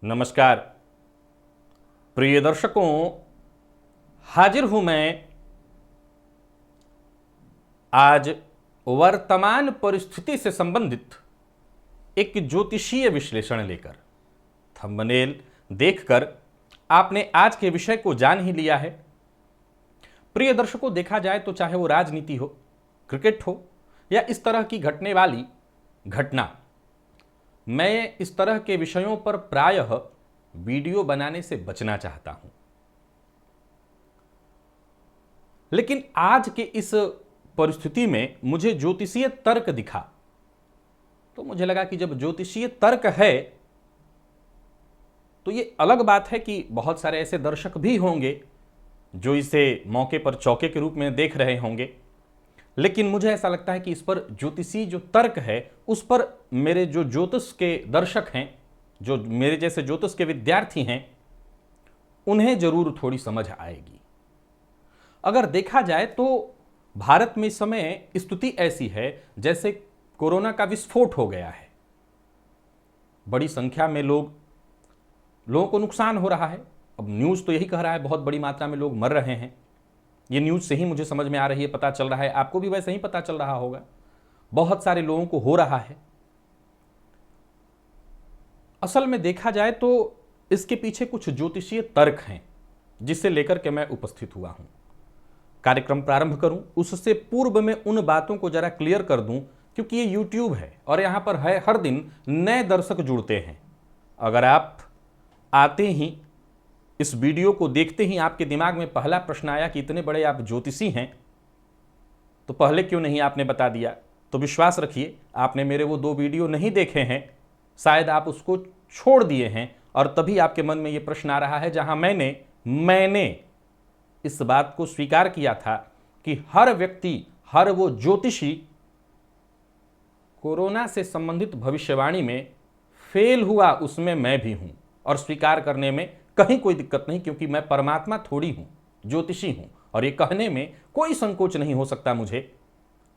नमस्कार प्रिय दर्शकों, हाजिर हूं मैं आज वर्तमान परिस्थिति से संबंधित एक ज्योतिषीय विश्लेषण लेकर। थंबनेल देखकर आपने आज के विषय को जान ही लिया है। प्रिय दर्शकों, देखा जाए तो चाहे वो राजनीति हो, क्रिकेट हो या इस तरह की घटने वाली घटना, मैं इस तरह के विषयों पर प्रायः वीडियो बनाने से बचना चाहता हूं। लेकिन आज के इस परिस्थिति में मुझे ज्योतिषीय तर्क दिखा, तो मुझे लगा कि जब ज्योतिषीय तर्क है तो ये अलग बात है कि बहुत सारे ऐसे दर्शक भी होंगे जो इसे मौके पर चौके के रूप में देख रहे होंगे। लेकिन मुझे ऐसा लगता है कि इस पर ज्योतिषी जो तर्क है उस पर मेरे जो ज्योतिष के दर्शक हैं, जो मेरे जैसे ज्योतिष के विद्यार्थी हैं, उन्हें जरूर थोड़ी समझ आएगी। अगर देखा जाए तो भारत में इस समय स्थिति ऐसी है जैसे कोरोना का विस्फोट हो गया है। बड़ी संख्या में लोगों को नुकसान हो रहा है। अब न्यूज़ तो यही कह रहा है बहुत बड़ी मात्रा में लोग मर रहे हैं। ये न्यूज़ से ही मुझे समझ में आ रही है, पता चल रहा है, आपको भी वैसे ही पता चल रहा होगा। बहुत सारे लोगों को हो रहा है। असल में देखा जाए तो इसके पीछे कुछ ज्योतिषीय तर्क हैं जिसे लेकर के मैं उपस्थित हुआ हूं। कार्यक्रम प्रारंभ करूं उससे पूर्व में उन बातों को जरा क्लियर कर दूं, क्योंकि ये YouTube है और यहां पर है हर दिन नए दर्शक जुड़ते हैं। अगर आप आते ही इस वीडियो को देखते ही आपके दिमाग में पहला प्रश्न आया कि इतने बड़े आप ज्योतिषी हैं, तो पहले क्यों नहीं आपने बता दिया? तो विश्वास रखिए, आपने मेरे वो 2 वीडियो नहीं देखे हैं, शायद आप उसको छोड़ दिए हैं और तभी आपके मन में ये प्रश्न आ रहा है, जहां मैंने इस बात को स्वीकार किया था कि हर व्यक्ति, हर वो ज्योतिषी कोरोना से संबंधित भविष्यवाणी में फेल हुआ, उसमें मैं भी हूं। और स्वीकार करने में कहीं कोई दिक्कत नहीं, क्योंकि मैं परमात्मा थोड़ी हूं, ज्योतिषी हूं। और ये कहने में कोई संकोच नहीं हो सकता मुझे।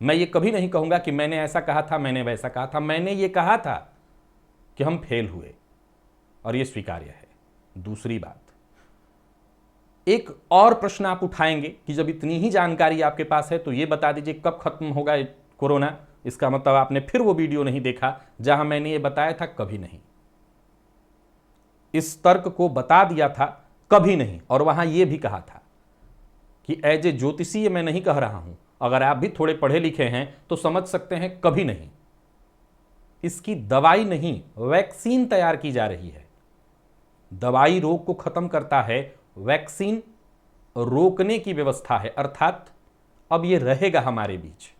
मैं ये कभी नहीं कहूंगा कि मैंने ऐसा कहा था, मैंने वैसा कहा था। मैंने ये कहा था कि हम फेल हुए और ये स्वीकार्य है। दूसरी बात, एक और प्रश्न आप उठाएंगे कि जब इतनी ही जानकारी आपके पास है तो ये बता दीजिए कब खत्म होगा कोरोना। इसका मतलब आपने फिर वो वीडियो नहीं देखा जहां मैंने ये बताया था। कभी नहीं, इस तर्क को बता दिया था, कभी नहीं। और वहां यह भी कहा था कि एज ए ज्योतिषी मैं नहीं कह रहा हूं, अगर आप भी थोड़े पढ़े लिखे हैं तो समझ सकते हैं, कभी नहीं। इसकी दवाई नहीं, वैक्सीन तैयार की जा रही है। दवाई रोग को खत्म करता है, वैक्सीन रोकने की व्यवस्था है। अर्थात अब यह रहेगा हमारे बीच,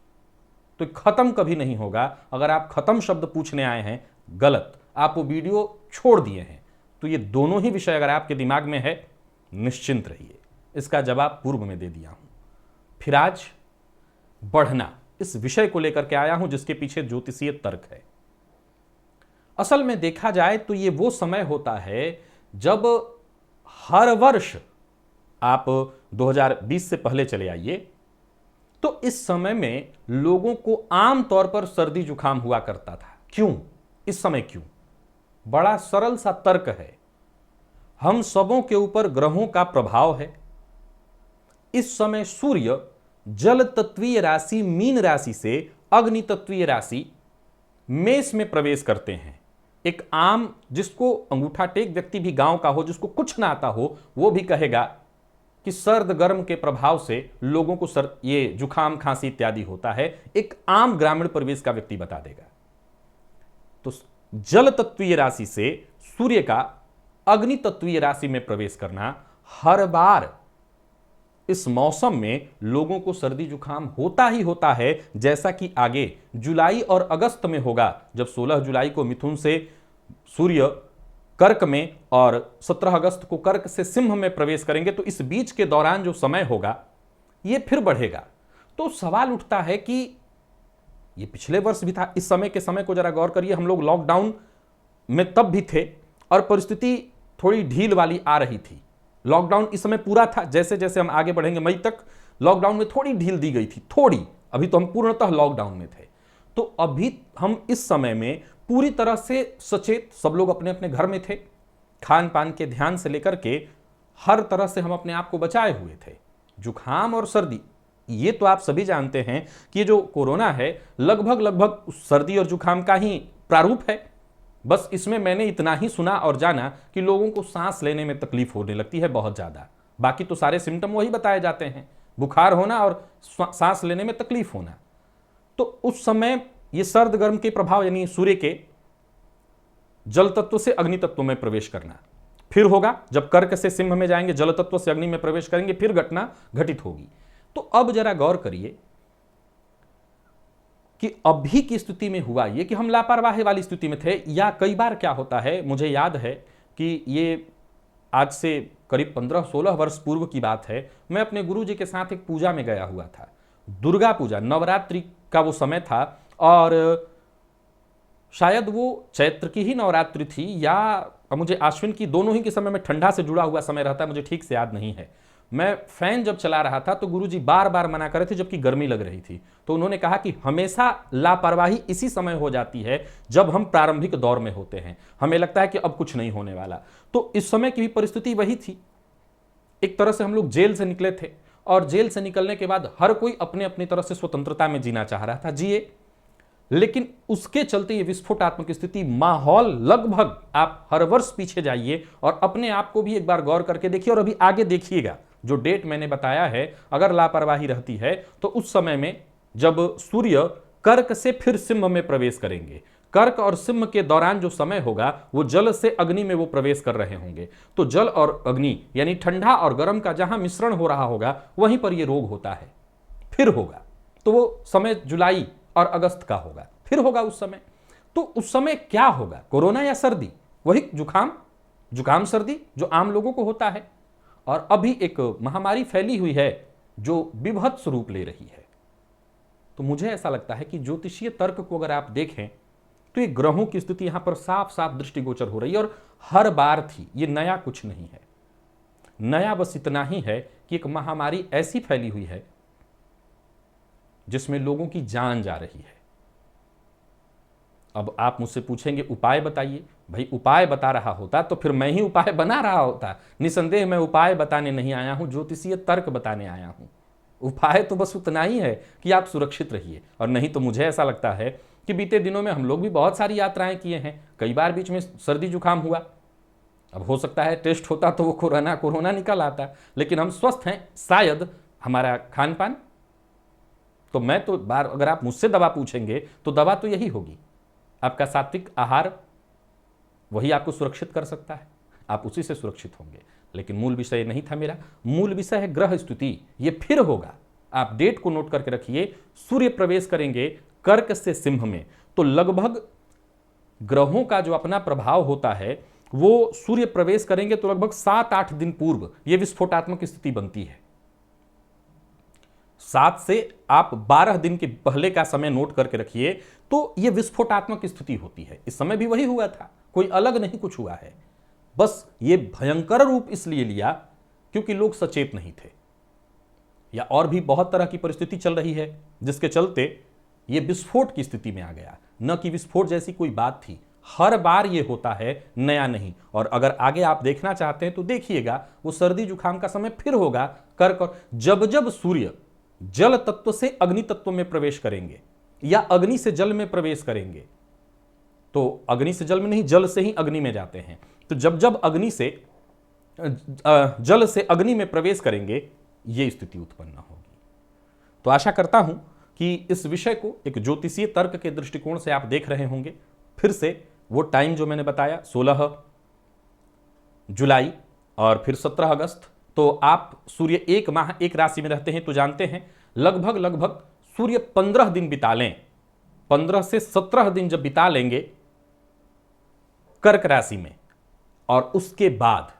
तो खत्म कभी नहीं होगा। अगर आप खत्म शब्द पूछने आए हैं, गलत, आप वो वीडियो छोड़ दिए हैं। तो ये दोनों ही विषय अगर आपके दिमाग में है, निश्चिंत रहिए, इसका जवाब पूर्व में दे दिया हूं। फिर आज बढ़ना, इस विषय को लेकर के आया हूं जिसके पीछे ज्योतिषीय तर्क है। असल में देखा जाए तो ये वो समय होता है जब हर वर्ष, आप 2020 से पहले चले आइए, तो इस समय में लोगों को आम तौर पर सर्दी जुकाम हुआ करता था। क्यों? इस समय क्यों? बड़ा सरल सा तर्क है। हम सबों के ऊपर ग्रहों का प्रभाव है। इस समय सूर्य जल तत्वीय राशि मीन राशि से अग्नि तत्वीय राशि मेष में प्रवेश करते हैं। एक आम, जिसको अंगूठा टेक व्यक्ति भी गांव का हो, जिसको कुछ ना आता हो, वो भी कहेगा कि सर्द गर्म के प्रभाव से लोगों को ये जुखाम खांसी इत्यादि होता है। एक आम ग्रामीण परिवेश का व्यक्ति बता देगा। तो जल तत्वीय राशि से सूर्य का अग्नि तत्वीय राशि में प्रवेश करना, हर बार इस मौसम में लोगों को सर्दी जुकाम होता ही होता है। जैसा कि आगे जुलाई और अगस्त में होगा, जब 16 जुलाई को मिथुन से सूर्य कर्क में और 17 अगस्त को कर्क से सिंह में प्रवेश करेंगे, तो इस बीच के दौरान जो समय होगा ये फिर बढ़ेगा। तो सवाल उठता है कि ये पिछले वर्ष भी था। इस समय के समय को जरा गौर करिए, हम लोग लॉकडाउन में तब भी थे और परिस्थिति थोड़ी ढील वाली आ रही थी। लॉकडाउन इस समय पूरा था, जैसे जैसे हम आगे बढ़ेंगे मई तक लॉकडाउन में थोड़ी ढील दी गई थी, थोड़ी। अभी तो हम पूर्णतः लॉकडाउन में थे। तो अभी हम इस समय में पूरी तरह से सचेत, सब लोग अपने अपने घर में थे। खान पान के ध्यान से लेकर के हर तरह से हम अपने आप को बचाए हुए थे। जुखाम और सर्दी, ये तो आप सभी जानते हैं कि ये जो कोरोना है लगभग लगभग सर्दी और जुखाम का ही प्रारूप है। बस इसमें मैंने इतना ही सुना और जाना कि लोगों को सांस लेने में तकलीफ होने लगती है बहुत ज़्यादा। बाकी तो सारे सिम्टम वही बताए जाते हैं, बुखार होना और सांस लेने में तकलीफ होना। तो उस समय ये सर्द गर्म के प्रभाव यानी सूर्य के जल तत्व से अग्नि तत्व में प्रवेश करना फिर होगा। जब कर्क से सिंह में जाएंगे, जल तत्व से अग्नि में प्रवेश करेंगे, फिर घटना घटित होगी। तो अब जरा गौर करिए कि अभी की स्थिति में हुआ ये कि हम लापरवाही वाली स्थिति में थे, या कई बार क्या होता है, मुझे याद है कि ये आज से करीब 15-16 वर्ष पूर्व की बात है। मैं अपने गुरुजी के साथ एक पूजा में गया हुआ था, दुर्गा पूजा, नवरात्रि का वो समय था, और शायद वो चैत्र की ही नवरात्रि थी या मुझे आश्विन की, दोनों ही के समय में ठंडा से जुड़ा हुआ समय रहता है, मुझे ठीक से याद नहीं है। मैं फैन जब चला रहा था तो गुरुजी बार बार मना कर रहे थे, जबकि गर्मी लग रही थी। तो उन्होंने कहा कि हमेशा लापरवाही इसी समय हो जाती है जब हम प्रारंभिक दौर में होते हैं, हमें लगता है कि अब कुछ नहीं होने वाला। तो इस समय की भी परिस्थिति वही थी। एक तरह से हम लोग जेल से निकले थे, और जेल से निकलने के बाद हर कोई अपने अपनी तरह से स्वतंत्रता में जीना चाह रहा था, जिए। लेकिन उसके चलते ये विस्फोटात्मक स्थिति, माहौल, लगभग आप हर वर्ष पीछे जाइए और अपने आप को भी एक बार गौर करके देखिए, और अभी आगे देखिएगा जो डेट मैंने बताया है, अगर लापरवाही रहती है तो उस समय में जब सूर्य कर्क से फिर सिंह में प्रवेश करेंगे, कर्क और सिंह के दौरान जो समय होगा वो जल से अग्नि में वो प्रवेश कर रहे होंगे। तो जल और अग्नि यानी ठंडा और गर्म का जहां मिश्रण हो रहा होगा वहीं पर ये रोग होता है, फिर होगा। तो वो समय जुलाई और अगस्त का होगा, फिर होगा उस समय। तो उस समय क्या होगा, कोरोना या सर्दी? वही जुखाम सर्दी जो आम लोगों को होता है। और अभी एक महामारी फैली हुई है जो विभत्स रूप ले रही है। तो मुझे ऐसा लगता है कि ज्योतिषीय तर्क को अगर आप देखें तो ये ग्रहों की स्थिति यहां पर साफ साफ दृष्टिगोचर हो रही है, और हर बार थी, ये नया कुछ नहीं है। नया बस इतना ही है कि एक महामारी ऐसी फैली हुई है जिसमें लोगों की जान जा रही है। अब आप मुझसे पूछेंगे उपाय बताइए। भाई उपाय बता रहा होता तो फिर मैं ही उपाय बना रहा होता। निसंदेह मैं उपाय बताने नहीं आया हूं, ज्योतिषीय तर्क बताने आया हूं। उपाय तो बस उतना ही है कि आप सुरक्षित रहिए। और नहीं तो मुझे ऐसा लगता है कि बीते दिनों में हम लोग भी बहुत सारी यात्राएं किए हैं, कई बार बीच में सर्दी जुकाम हुआ। अब हो सकता है टेस्ट होता तो वो कोरोना निकल आता, लेकिन हम स्वस्थ हैं, शायद हमारा खान पान। तो मैं तो बार, अगर आप मुझसे दवा पूछेंगे तो दवा तो यही होगी, आपका सात्विक आहार, वही आपको सुरक्षित कर सकता है, आप उसी से सुरक्षित होंगे। लेकिन मूल विषय नहीं था मेरा, मूल विषय है ग्रह स्थिति। ये फिर होगा, आप डेट को नोट करके रखिए। सूर्य प्रवेश करेंगे कर्क से सिंह में, तो लगभग ग्रहों का जो अपना प्रभाव होता है वो सूर्य प्रवेश करेंगे तो लगभग 7-8 दिन पूर्व ये विस्फोटात्मक स्थिति बनती है। 7 से आप 12 दिन के पहले का समय नोट करके रखिए, तो यह विस्फोटात्मक स्थिति होती है। इस समय भी वही हुआ था, कोई अलग नहीं कुछ हुआ है। बस ये भयंकर रूप इसलिए लिया क्योंकि लोग सचेत नहीं थे, या और भी बहुत तरह की परिस्थिति चल रही है जिसके चलते ये विस्फोट की स्थिति में आ गया। न कि विस्फोट जैसी कोई बात थी, हर बार ये होता है, नया नहीं। और अगर आगे आप देखना चाहते हैं तो देखिएगा, वो सर्दी जुकाम का समय फिर होगा कर्क, और जब जब सूर्य जल तत्व से अग्नि तत्व में प्रवेश करेंगे या अग्नि से जल में प्रवेश करेंगे, तो अग्नि से जल में नहीं, जल से ही अग्नि में जाते हैं। तो जब जब अग्नि से जल से अग्नि में प्रवेश करेंगे, यह स्थिति उत्पन्न होगी। तो आशा करता हूं कि इस विषय को एक ज्योतिषीय तर्क के दृष्टिकोण से आप देख रहे होंगे। फिर से वो टाइम जो मैंने बताया, 16 जुलाई और फिर 17 अगस्त। तो आप सूर्य एक माह एक राशि में रहते हैं तो जानते हैं लगभग सूर्य 15 दिन बिता लें, 15 से 17 दिन जब बिता लेंगे कर्क राशि में, और उसके बाद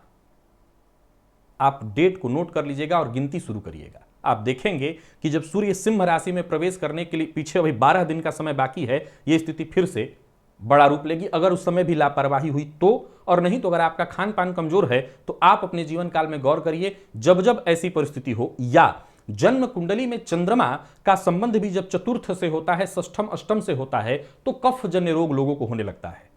आप डेट को नोट कर लीजिएगा और गिनती शुरू करिएगा। आप देखेंगे कि जब सूर्य सिंह राशि में प्रवेश करने के लिए पीछे अभी 12 दिन का समय बाकी है, यह स्थिति फिर से बड़ा रूप लेगी, अगर उस समय भी लापरवाही हुई तो। और नहीं तो अगर आपका खान पान कमजोर है तो आप अपने जीवन काल में गौर करिए, जब जब ऐसी परिस्थिति हो, या जन्म कुंडली में चंद्रमा का संबंध भी जब चतुर्थ से होता है, षष्ठम अष्टम से होता है, तो कफ जन्य रोग लोगों को होने लगता है।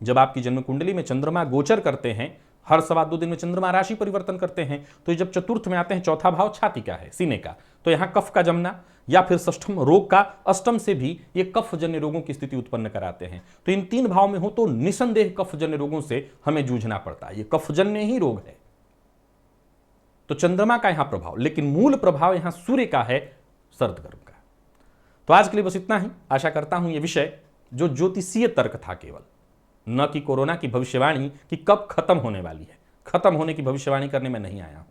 जब आपकी जन्म कुंडली में चंद्रमा गोचर करते हैं, हर 2.25 दिन में चंद्रमा राशि परिवर्तन करते हैं, तो जब चतुर्थ में आते हैं, चौथा भाव छाती का है, सीने का, तो यहां कफ का जमना या फिर षष्ठम रोग का, अष्टम से भी ये कफजन्य रोगों की स्थिति उत्पन्न कराते हैं। तो इन 3 भाव में हो तो निसंदेह कफजन्य रोगों से हमें जूझना पड़ता है, ये कफजन्य ही रोग है। तो चंद्रमा का यहां प्रभाव, लेकिन मूल प्रभाव यहां सूर्य का है, सर्द गर्म का। तो आज के लिए बस इतना ही। आशा करता हूं यह विषय जो ज्योतिषीय तर्क था केवल, न कि कोरोना की भविष्यवाणी कि कब खत्म होने वाली है, खत्म होने की भविष्यवाणी करने में नहीं आया हूं,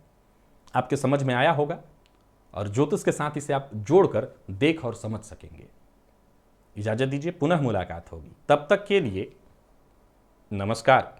आपके समझ में आया होगा और ज्योतिष के साथ इसे आप जोड़कर देख और समझ सकेंगे। इजाजत दीजिए, पुनः मुलाकात होगी, तब तक के लिए नमस्कार।